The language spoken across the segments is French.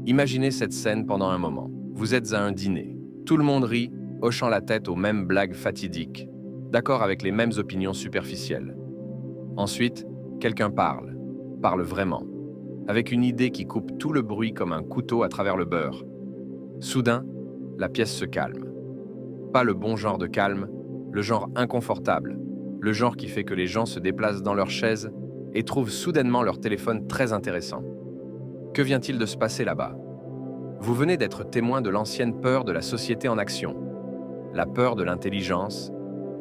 Imaginez cette scène pendant un moment. Vous êtes à un dîner. Tout le monde rit, hochant la tête aux mêmes blagues fatidiques, d'accord avec les mêmes opinions superficielles. Ensuite, quelqu'un parle vraiment, avec une idée qui coupe tout le bruit comme un couteau à travers le beurre. Soudain, la pièce se calme. Pas le bon genre de calme, le genre inconfortable, le genre qui fait que les gens se déplacent dans leurs chaises et trouvent soudainement leur téléphone très intéressant. Que vient-il de se passer là-bas? Vous venez d'être témoin de l'ancienne peur de la société en action. La peur de l'intelligence,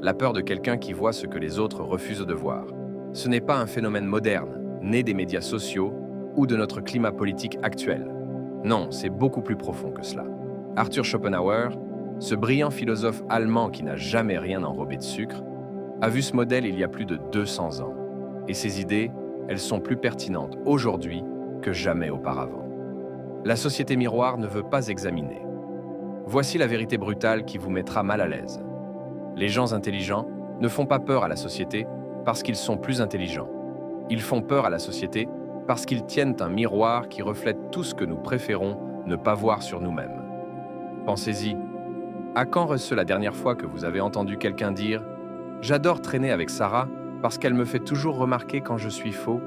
la peur de quelqu'un qui voit ce que les autres refusent de voir. Ce n'est pas un phénomène moderne, né des médias sociaux ou de notre climat politique actuel. Non, c'est beaucoup plus profond que cela. Arthur Schopenhauer, ce brillant philosophe allemand qui n'a jamais rien enrobé de sucre, a vu ce modèle il y a plus de 200 ans. Et ses idées, elles sont plus pertinentes aujourd'hui que jamais auparavant. La société miroir ne veut pas examiner. Voici la vérité brutale qui vous mettra mal à l'aise. Les gens intelligents ne font pas peur à la société parce qu'ils sont plus intelligents. Ils font peur à la société parce qu'ils tiennent un miroir qui reflète tout ce que nous préférons ne pas voir sur nous-mêmes. Pensez-y. À quand reçut la dernière fois que vous avez entendu quelqu'un dire « J'adore traîner avec Sarah parce qu'elle me fait toujours remarquer quand je suis faux ».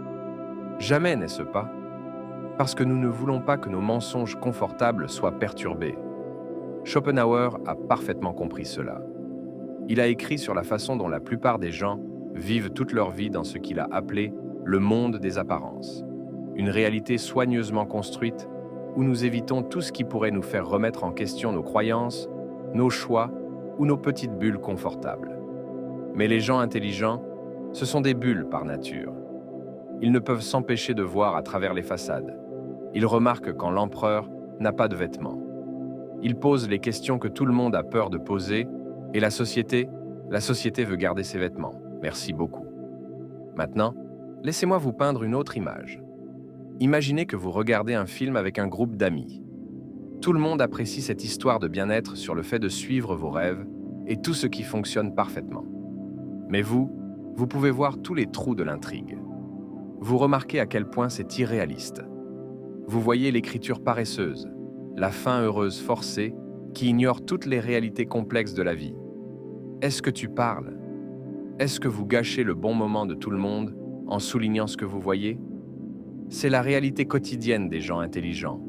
Jamais, n'est-ce pas? Parce que nous ne voulons pas que nos mensonges confortables soient perturbés. Schopenhauer a parfaitement compris cela. Il a écrit sur la façon dont la plupart des gens vivent toute leur vie dans ce qu'il a appelé le monde des apparences. Une réalité soigneusement construite où nous évitons tout ce qui pourrait nous faire remettre en question nos croyances, nos choix ou nos petites bulles confortables. Mais les gens intelligents, ce sont des bulles par nature. Ils ne peuvent s'empêcher de voir à travers les façades. Ils remarquent quand l'empereur n'a pas de vêtements. Ils posent les questions que tout le monde a peur de poser et la société veut garder ses vêtements. Merci beaucoup. Maintenant, laissez-moi vous peindre une autre image. Imaginez que vous regardez un film avec un groupe d'amis. Tout le monde apprécie cette histoire de bien-être sur le fait de suivre vos rêves et tout ce qui fonctionne parfaitement. Mais vous pouvez voir tous les trous de l'intrigue. Vous remarquez à quel point c'est irréaliste. Vous voyez l'écriture paresseuse, la fin heureuse forcée qui ignore toutes les réalités complexes de la vie. Est-ce que tu parles? Est-ce que vous gâchez le bon moment de tout le monde en soulignant ce que vous voyez? C'est la réalité quotidienne des gens intelligents,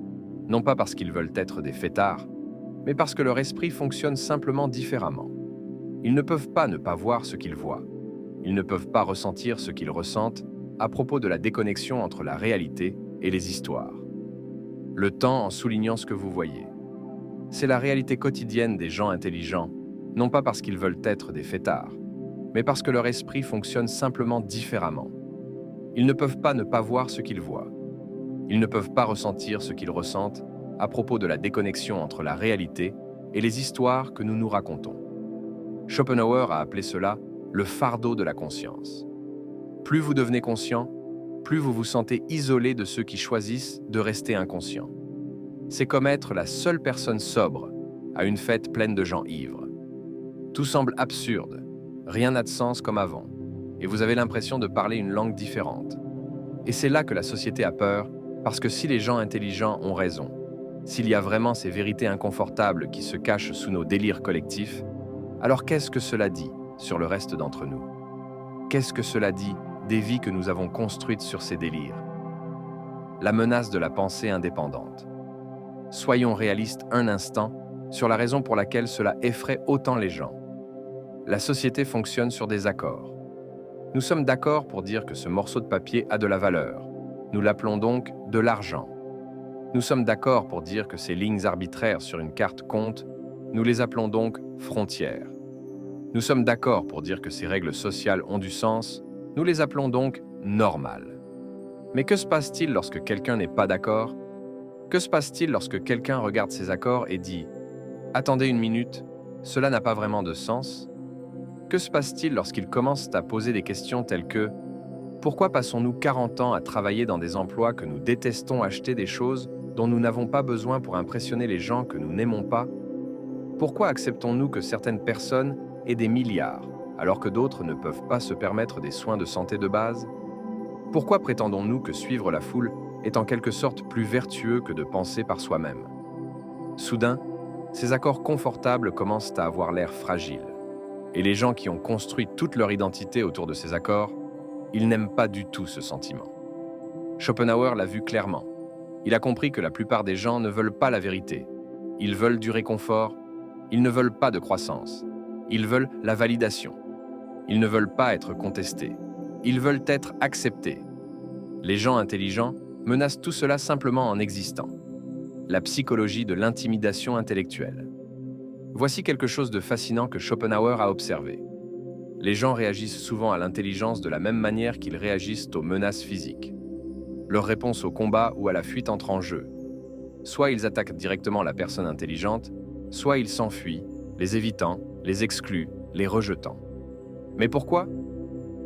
non pas parce qu'ils veulent être des fêtards, mais parce que leur esprit fonctionne simplement différemment. Ils ne peuvent pas ne pas voir ce qu'ils voient. Ils ne peuvent pas ressentir ce qu'ils ressentent à propos de la déconnexion entre la réalité et les histoires. Le temps en soulignant ce que vous voyez. C'est la réalité quotidienne des gens intelligents, non pas parce qu'ils veulent être des fêtards, mais parce que leur esprit fonctionne simplement différemment. Ils ne peuvent pas ne pas voir ce qu'ils voient. Ils ne peuvent pas ressentir ce qu'ils ressentent à propos de la déconnexion entre la réalité et les histoires que nous nous racontons. Schopenhauer a appelé cela le fardeau de la conscience. Plus vous devenez conscient, plus vous vous sentez isolé de ceux qui choisissent de rester inconscients. C'est comme être la seule personne sobre à une fête pleine de gens ivres. Tout semble absurde, rien n'a de sens comme avant, et vous avez l'impression de parler une langue différente. Et c'est là que la société a peur, parce que si les gens intelligents ont raison, s'il y a vraiment ces vérités inconfortables qui se cachent sous nos délires collectifs, alors qu'est-ce que cela dit sur le reste d'entre nous? Qu'est-ce que cela dit des vies que nous avons construites sur ces délires? La menace de la pensée indépendante. Soyons réalistes un instant sur la raison pour laquelle cela effraie autant les gens. La société fonctionne sur des accords. Nous sommes d'accord pour dire que ce morceau de papier a de la valeur. Nous l'appelons donc de l'argent. Nous sommes d'accord pour dire que ces lignes arbitraires sur une carte comptent. Nous les appelons donc frontières. Nous sommes d'accord pour dire que ces règles sociales ont du sens. Nous les appelons donc normales. Mais que se passe-t-il lorsque quelqu'un n'est pas d'accord? Que se passe-t-il lorsque quelqu'un regarde ces accords et dit « Attendez une minute, cela n'a pas vraiment de sens ?» Que se passe-t-il lorsqu'ils commencent à poser des questions telles que « Pourquoi passons-nous 40 ans à travailler dans des emplois que nous détestons, acheter des choses dont nous n'avons pas besoin pour impressionner les gens que nous n'aimons pas? Pourquoi acceptons-nous que certaines personnes aient des milliards alors que d'autres ne peuvent pas se permettre des soins de santé de base? Pourquoi prétendons-nous que suivre la foule est en quelque sorte plus vertueux que de penser par soi-même. Soudain, ces accords confortables commencent à avoir l'air fragiles. Et les gens qui ont construit toute leur identité autour de ces accords, ils n'aiment pas du tout ce sentiment. Schopenhauer l'a vu clairement. Il a compris que la plupart des gens ne veulent pas la vérité. Ils veulent du réconfort, ils ne veulent pas de croissance. Ils veulent la validation. Ils ne veulent pas être contestés. Ils veulent être acceptés. Les gens intelligents menacent tout cela simplement en existant. La psychologie de l'intimidation intellectuelle. Voici quelque chose de fascinant que Schopenhauer a observé. Les gens réagissent souvent à l'intelligence de la même manière qu'ils réagissent aux menaces physiques. Leur réponse au combat ou à la fuite entre en jeu. Soit ils attaquent directement la personne intelligente, soit ils s'enfuient, les évitant, les excluent, les rejetant. Mais pourquoi?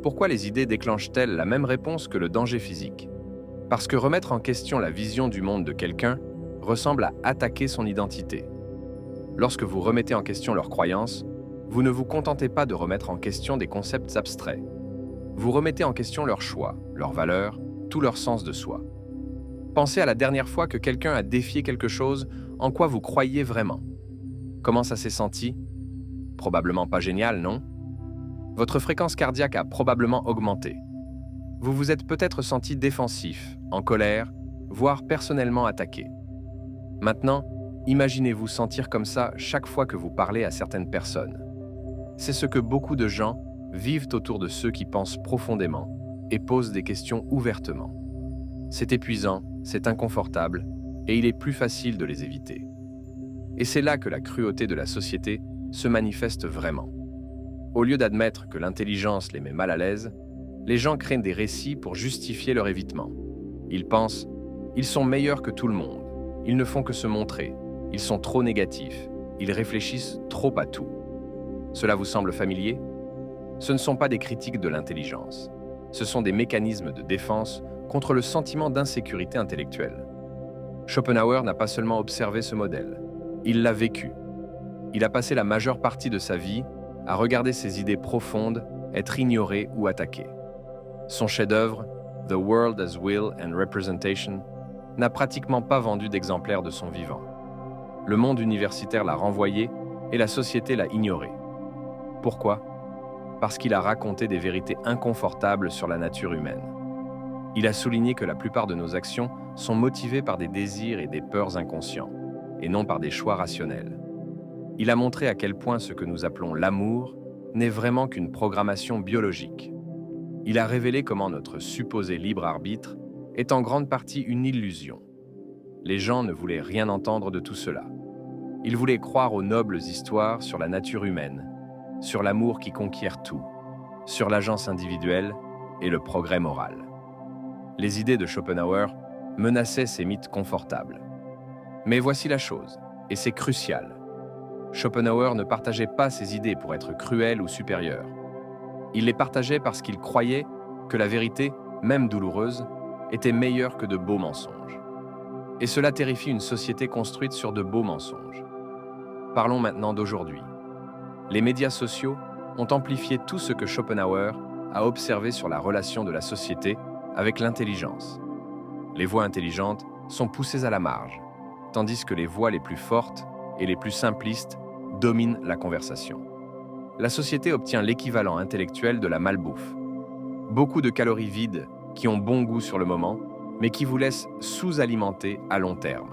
Pourquoi les idées déclenchent-elles la même réponse que le danger physique? Parce que remettre en question la vision du monde de quelqu'un ressemble à attaquer son identité. Lorsque vous remettez en question leurs croyances, vous ne vous contentez pas de remettre en question des concepts abstraits. Vous remettez en question leurs choix, leurs valeurs, tout leur sens de soi. Pensez à la dernière fois que quelqu'un a défié quelque chose en quoi vous croyiez vraiment. Comment ça s'est senti? Probablement pas génial, non? Votre fréquence cardiaque a probablement augmenté. Vous vous êtes peut-être senti défensif, en colère, voire personnellement attaqué. Maintenant, imaginez-vous sentir comme ça chaque fois que vous parlez à certaines personnes. C'est ce que beaucoup de gens vivent autour de ceux qui pensent profondément et posent des questions ouvertement. C'est épuisant, c'est inconfortable, et il est plus facile de les éviter. Et c'est là que la cruauté de la société se manifeste vraiment. Au lieu d'admettre que l'intelligence les met mal à l'aise, les gens créent des récits pour justifier leur évitement. Ils pensent « ils sont meilleurs que tout le monde, ils ne font que se montrer, ils sont trop négatifs, ils réfléchissent trop à tout ». Cela vous semble familier? Ce ne sont pas des critiques de l'intelligence. Ce sont des mécanismes de défense contre le sentiment d'insécurité intellectuelle. Schopenhauer n'a pas seulement observé ce modèle, il l'a vécu. Il a passé la majeure partie de sa vie à regarder ses idées profondes être ignorées ou attaquées. Son chef-d'œuvre, The World as Will and Representation, n'a pratiquement pas vendu d'exemplaires de son vivant. Le monde universitaire l'a renvoyé et la société l'a ignoré. Pourquoi? Parce qu'il a raconté des vérités inconfortables sur la nature humaine. Il a souligné que la plupart de nos actions sont motivées par des désirs et des peurs inconscients, et non par des choix rationnels. Il a montré à quel point ce que nous appelons l'amour n'est vraiment qu'une programmation biologique. Il a révélé comment notre supposé libre arbitre est en grande partie une illusion. Les gens ne voulaient rien entendre de tout cela. Ils voulaient croire aux nobles histoires sur la nature humaine, sur l'amour qui conquiert tout, sur l'agence individuelle et le progrès moral. Les idées de Schopenhauer menaçaient ces mythes confortables. Mais voici la chose, et c'est crucial. Schopenhauer ne partageait pas ses idées pour être cruel ou supérieur. Il les partageait parce qu'il croyait que la vérité, même douloureuse, était meilleure que de beaux mensonges. Et cela terrifie une société construite sur de beaux mensonges. Parlons maintenant d'aujourd'hui. Les médias sociaux ont amplifié tout ce que Schopenhauer a observé sur la relation de la société avec l'intelligence. Les voix intelligentes sont poussées à la marge, tandis que les voix les plus fortes et les plus simplistes dominent la conversation. La société obtient l'équivalent intellectuel de la malbouffe. Beaucoup de calories vides qui ont bon goût sur le moment, mais qui vous laissent sous-alimenter à long terme.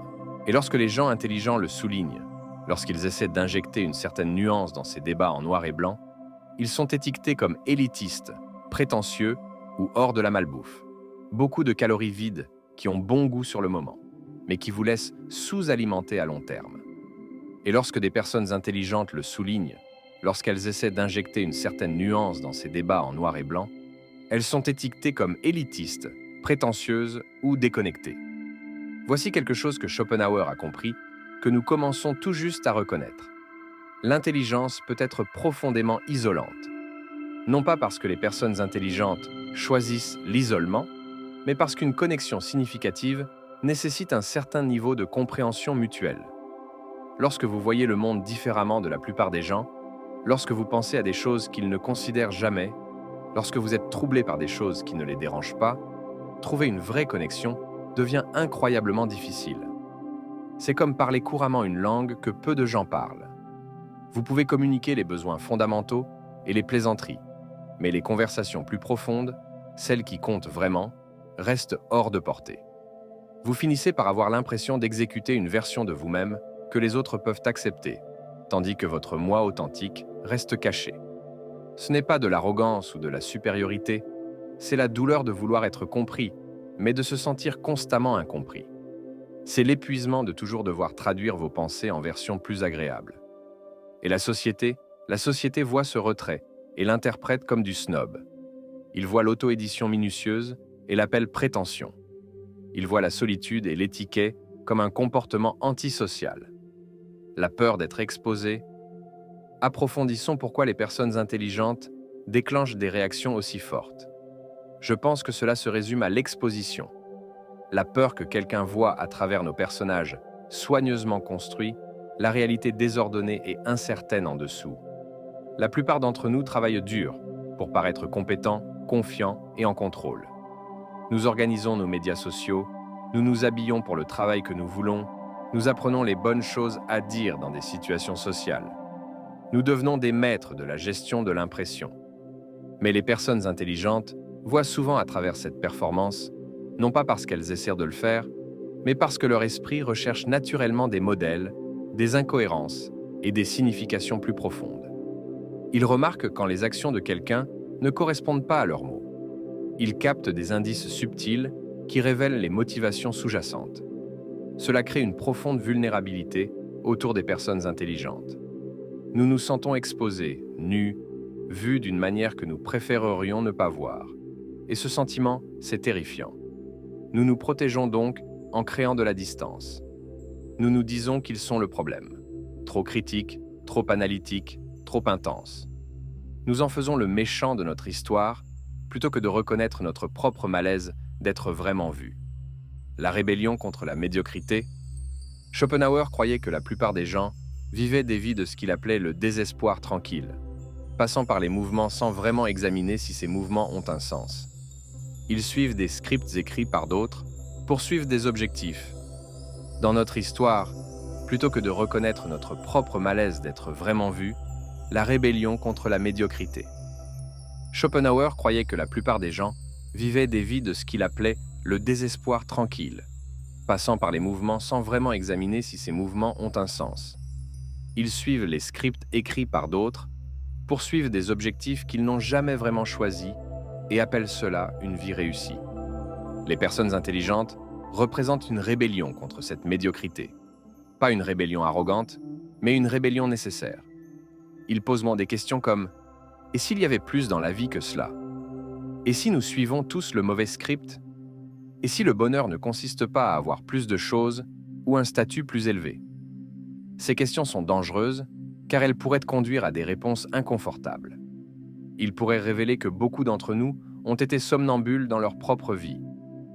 Et lorsque les gens intelligents le soulignent, lorsqu'ils essaient d'injecter une certaine nuance dans ces débats en noir et blanc, ils sont étiquetés comme élitistes, prétentieux ou hors de la malbouffe. Beaucoup de calories vides qui ont bon goût sur le moment, mais qui vous laissent sous-alimenter à long terme. Et lorsque des personnes intelligentes le soulignent, lorsqu'elles essaient d'injecter une certaine nuance dans ces débats en noir et blanc, elles sont étiquetées comme élitistes, prétentieuses ou déconnectées. Voici quelque chose que Schopenhauer a compris, que nous commençons tout juste à reconnaître. L'intelligence peut être profondément isolante. Non pas parce que les personnes intelligentes choisissent l'isolement, mais parce qu'une connexion significative nécessite un certain niveau de compréhension mutuelle. Lorsque vous voyez le monde différemment de la plupart des gens, lorsque vous pensez à des choses qu'ils ne considèrent jamais, lorsque vous êtes troublé par des choses qui ne les dérangent pas, trouver une vraie connexion devient incroyablement difficile. C'est comme parler couramment une langue que peu de gens parlent. Vous pouvez communiquer les besoins fondamentaux et les plaisanteries, mais les conversations plus profondes, celles qui comptent vraiment, restent hors de portée. Vous finissez par avoir l'impression d'exécuter une version de vous-même que les autres peuvent accepter, tandis que votre moi authentique reste caché. Ce n'est pas de l'arrogance ou de la supériorité, c'est la douleur de vouloir être compris, mais de se sentir constamment incompris. C'est l'épuisement de toujours devoir traduire vos pensées en version plus agréable. Et la société voit ce retrait et l'interprète comme du snob. Il voit l'auto-édition minutieuse et l'appelle prétention. Il voit la solitude et l'étiquette comme un comportement antisocial. La peur d'être exposé. Approfondissons pourquoi les personnes intelligentes déclenchent des réactions aussi fortes. Je pense que cela se résume à l'exposition. La peur que quelqu'un voit à travers nos personnages soigneusement construits, la réalité désordonnée et incertaine en dessous. La plupart d'entre nous travaillent dur pour paraître compétents, confiants et en contrôle. Nous organisons nos médias sociaux, nous nous habillons pour le travail que nous voulons, nous apprenons les bonnes choses à dire dans des situations sociales. Nous devenons des maîtres de la gestion de l'impression. Mais les personnes intelligentes voient souvent à travers cette performance, non pas parce qu'elles essaient de le faire, mais parce que leur esprit recherche naturellement des modèles, des incohérences et des significations plus profondes. Ils remarquent quand les actions de quelqu'un ne correspondent pas à leurs mots. Ils captent des indices subtils qui révèlent les motivations sous-jacentes. Cela crée une profonde vulnérabilité autour des personnes intelligentes. Nous nous sentons exposés, nus, vus d'une manière que nous préférerions ne pas voir. Et ce sentiment, c'est terrifiant. Nous nous protégeons donc en créant de la distance. Nous nous disons qu'ils sont le problème. Trop critiques, trop analytiques, trop intenses. Nous en faisons le méchant de notre histoire plutôt que de reconnaître notre propre malaise d'être vraiment vu. La rébellion contre la médiocrité. Schopenhauer croyait que la plupart des gens vivaient des vies de ce qu'il appelait le désespoir tranquille, passant par les mouvements sans vraiment examiner si ces mouvements ont un sens. Ils suivent des scripts écrits par d'autres, poursuivent des objectifs. Dans notre histoire, plutôt que de reconnaître notre propre malaise d'être vraiment vu, la rébellion contre la médiocrité. Schopenhauer croyait que la plupart des gens vivaient des vies de ce qu'il appelait le désespoir tranquille, passant par les mouvements sans vraiment examiner si ces mouvements ont un sens. Ils suivent les scripts écrits par d'autres, poursuivent des objectifs qu'ils n'ont jamais vraiment choisis et appellent cela une vie réussie. Les personnes intelligentes représentent une rébellion contre cette médiocrité. Pas une rébellion arrogante, mais une rébellion nécessaire. Ils posent des questions comme « Et s'il y avait plus dans la vie que cela ? Et si nous suivons tous le mauvais script ? Et si le bonheur ne consiste pas à avoir plus de choses ou un statut plus élevé ?» Ces questions sont dangereuses car elles pourraient conduire à des réponses inconfortables. Ils pourraient révéler que beaucoup d'entre nous ont été somnambules dans leur propre vie,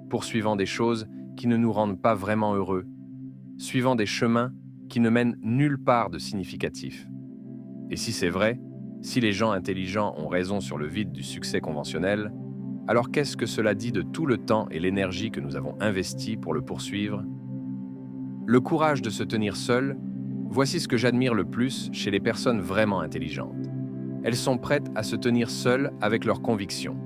poursuivant des choses qui ne nous rendent pas vraiment heureux, suivant des chemins qui ne mènent nulle part de significatif. Et si c'est vrai, si les gens intelligents ont raison sur le vide du succès conventionnel, alors qu'est-ce que cela dit de tout le temps et l'énergie que nous avons investi pour le poursuivre ? Le courage de se tenir seul, voici ce que j'admire le plus chez les personnes vraiment intelligentes. Elles sont prêtes à se tenir seules avec leurs convictions,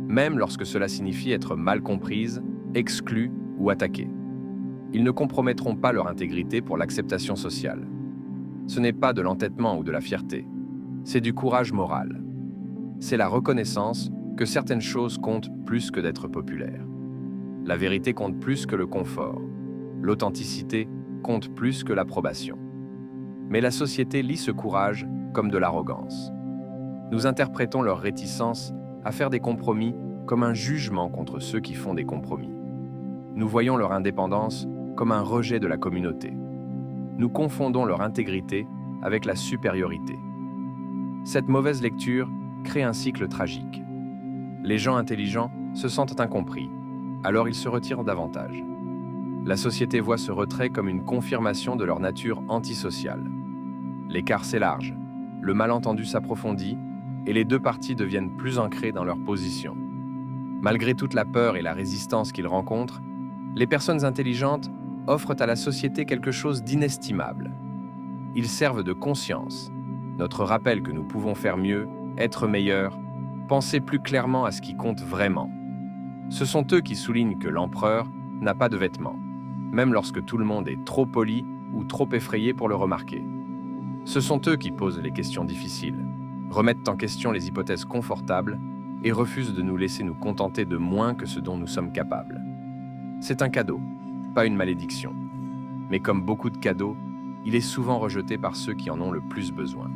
même lorsque cela signifie être mal comprises, exclues ou attaquées. Ils ne compromettront pas leur intégrité pour l'acceptation sociale. Ce n'est pas de l'entêtement ou de la fierté, c'est du courage moral. C'est la reconnaissance que certaines choses comptent plus que d'être populaires. La vérité compte plus que le confort. L'authenticité compte plus que l'approbation. Mais la société lit ce courage comme de l'arrogance. Nous interprétons leur réticence à faire des compromis comme un jugement contre ceux qui font des compromis. Nous voyons leur indépendance comme un rejet de la communauté. Nous confondons leur intégrité avec la supériorité. Cette mauvaise lecture crée un cycle tragique. Les gens intelligents se sentent incompris, alors ils se retirent davantage. La société voit ce retrait comme une confirmation de leur nature antisociale. L'écart s'élarge, le malentendu s'approfondit et les deux parties deviennent plus ancrées dans leur position. Malgré toute la peur et la résistance qu'ils rencontrent, Les personnes intelligentes offrent à la société quelque chose d'inestimable. Ils servent de conscience, notre rappel que nous pouvons faire mieux, être meilleurs, penser plus clairement à ce qui compte vraiment. Ce sont eux qui soulignent que l'empereur n'a pas de vêtements, même lorsque tout le monde est trop poli ou trop effrayé pour le remarquer. Ce sont eux qui posent les questions difficiles, remettent en question les hypothèses confortables et refusent de nous laisser nous contenter de moins que ce dont nous sommes capables. C'est un cadeau, pas une malédiction. Mais comme beaucoup de cadeaux, il est souvent rejeté par ceux qui en ont le plus besoin.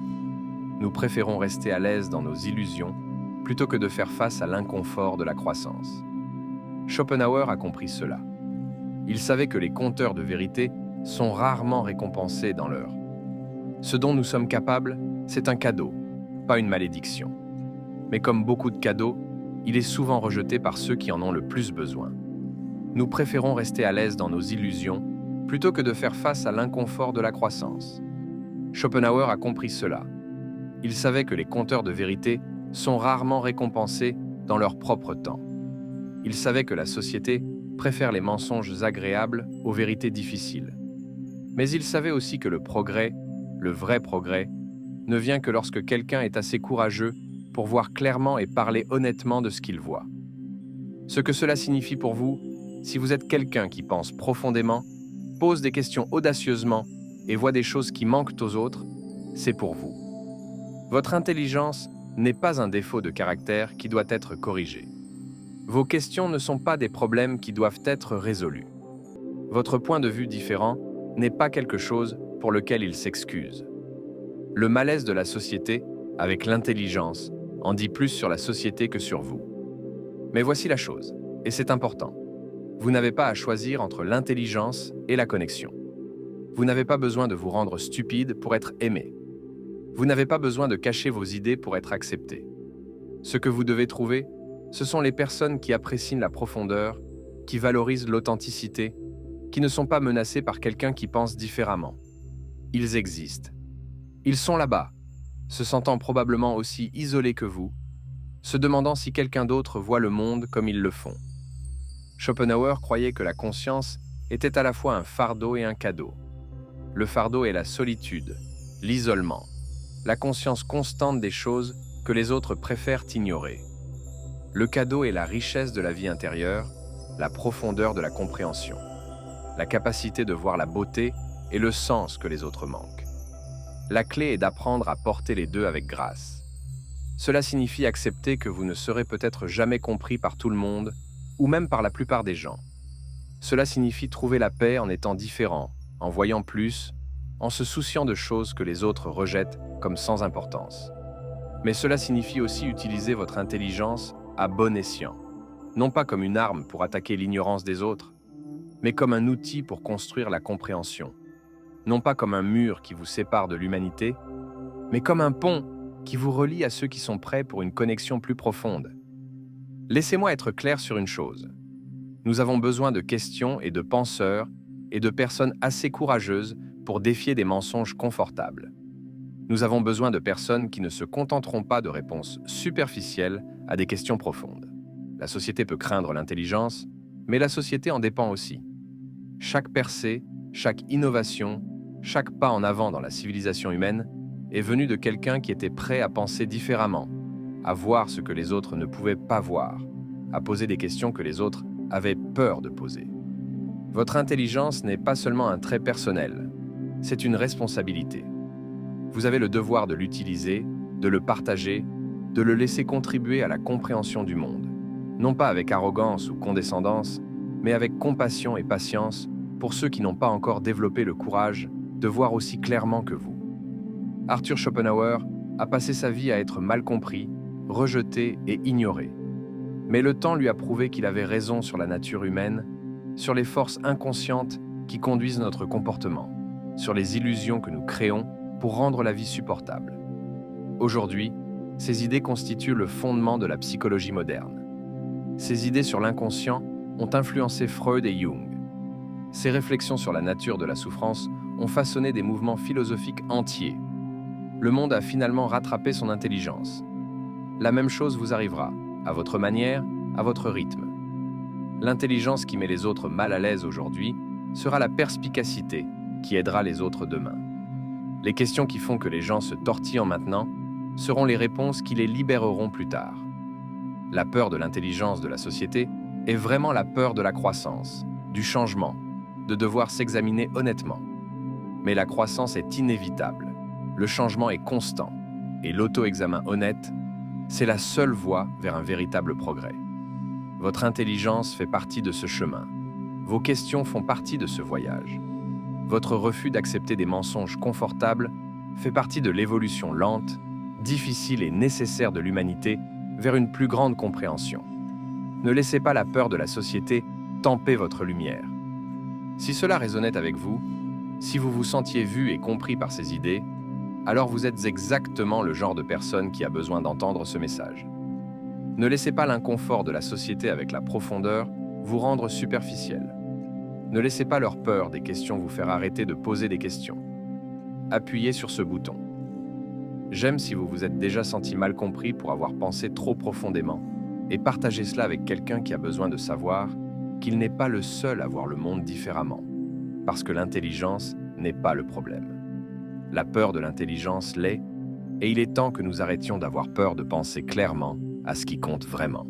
Nous préférons rester à l'aise dans nos illusions plutôt que de faire face à l'inconfort de la croissance. Schopenhauer a compris cela. Il savait que les conteurs de vérité sont rarement récompensés dans l'heure. Ce dont nous sommes capables, c'est un cadeau, pas une malédiction. Mais comme beaucoup de cadeaux, il est souvent rejeté par ceux qui en ont le plus besoin. Nous préférons rester à l'aise dans nos illusions plutôt que de faire face à l'inconfort de la croissance. Schopenhauer a compris cela. Il savait que les conteurs de vérité sont rarement récompensés dans leur propre temps. Il savait que la société préfère les mensonges agréables aux vérités difficiles. Mais il savait aussi que le progrès, le vrai progrès, ne vient que lorsque quelqu'un est assez courageux pour voir clairement et parler honnêtement de ce qu'il voit. Ce que cela signifie pour vous, si vous êtes quelqu'un qui pense profondément, pose des questions audacieusement et voit des choses qui manquent aux autres, c'est pour vous. Votre intelligence n'est pas un défaut de caractère qui doit être corrigé. Vos questions ne sont pas des problèmes qui doivent être résolus. Votre point de vue différent n'est pas quelque chose pour lequel il s'excuse. Le malaise de la société, avec l'intelligence, en dit plus sur la société que sur vous. Mais voici la chose, et c'est important. Vous n'avez pas à choisir entre l'intelligence et la connexion. Vous n'avez pas besoin de vous rendre stupide pour être aimé. Vous n'avez pas besoin de cacher vos idées pour être accepté. Ce que vous devez trouver, ce sont les personnes qui apprécient la profondeur, qui valorisent l'authenticité, qui ne sont pas menacées par quelqu'un qui pense différemment. Ils existent. Ils sont là-bas, se sentant probablement aussi isolés que vous, se demandant si quelqu'un d'autre voit le monde comme ils le font. Schopenhauer croyait que la conscience était à la fois un fardeau et un cadeau. Le fardeau est la solitude, l'isolement, la conscience constante des choses que les autres préfèrent ignorer. Le cadeau est la richesse de la vie intérieure, la profondeur de la compréhension, la capacité de voir la beauté et le sens que les autres manquent. La clé est d'apprendre à porter les deux avec grâce. Cela signifie accepter que vous ne serez peut-être jamais compris par tout le monde, ou même par la plupart des gens. Cela signifie trouver la paix en étant différent, en voyant plus, en se souciant de choses que les autres rejettent comme sans importance. Mais cela signifie aussi utiliser votre intelligence à bon escient, non pas comme une arme pour attaquer l'ignorance des autres, mais comme un outil pour construire la compréhension, non pas comme un mur qui vous sépare de l'humanité, mais comme un pont qui vous relie à ceux qui sont prêts pour une connexion plus profonde. Laissez-moi être clair sur une chose. Nous avons besoin de questions et de penseurs et de personnes assez courageuses pour défier des mensonges confortables. Nous avons besoin de personnes qui ne se contenteront pas de réponses superficielles à des questions profondes. La société peut craindre l'intelligence, mais la société en dépend aussi. Chaque percée, chaque innovation, chaque pas en avant dans la civilisation humaine est venu de quelqu'un qui était prêt à penser différemment, à voir ce que les autres ne pouvaient pas voir, à poser des questions que les autres avaient peur de poser. Votre intelligence n'est pas seulement un trait personnel, c'est une responsabilité. Vous avez le devoir de l'utiliser, de le partager, de le laisser contribuer à la compréhension du monde, non pas avec arrogance ou condescendance, mais avec compassion et patience pour ceux qui n'ont pas encore développé le courage de voir aussi clairement que vous. Arthur Schopenhauer a passé sa vie à être mal compris, rejeté et ignoré. Mais le temps lui a prouvé qu'il avait raison sur la nature humaine, sur les forces inconscientes qui conduisent notre comportement, sur les illusions que nous créons pour rendre la vie supportable. Aujourd'hui, ces idées constituent le fondement de la psychologie moderne. Ces idées sur l'inconscient ont influencé Freud et Jung. Ces réflexions sur la nature de la souffrance ont façonné des mouvements philosophiques entiers. Le monde a finalement rattrapé son intelligence. La même chose vous arrivera, à votre manière, à votre rythme. L'intelligence qui met les autres mal à l'aise aujourd'hui sera la perspicacité qui aidera les autres demain. Les questions qui font que les gens se tortillent maintenant seront les réponses qui les libéreront plus tard. La peur de l'intelligence de la société est vraiment la peur de la croissance, du changement, de devoir s'examiner honnêtement. Mais la croissance est inévitable, le changement est constant, et l'auto-examen honnête, c'est la seule voie vers un véritable progrès. Votre intelligence fait partie de ce chemin. Vos questions font partie de ce voyage. Votre refus d'accepter des mensonges confortables fait partie de l'évolution lente, difficile et nécessaire de l'humanité vers une plus grande compréhension. Ne laissez pas la peur de la société tamper votre lumière. Si cela résonnait avec vous, si vous vous sentiez vu et compris par ces idées, alors vous êtes exactement le genre de personne qui a besoin d'entendre ce message. Ne laissez pas l'inconfort de la société avec la profondeur vous rendre superficiel. Ne laissez pas leur peur des questions vous faire arrêter de poser des questions. Appuyez sur ce bouton. J'aime si vous vous êtes déjà senti mal compris pour avoir pensé trop profondément et partagez cela avec quelqu'un qui a besoin de savoir qu'il n'est pas le seul à voir le monde différemment, parce que l'intelligence n'est pas le problème. La peur de l'intelligence l'est, et il est temps que nous arrêtions d'avoir peur de penser clairement à ce qui compte vraiment.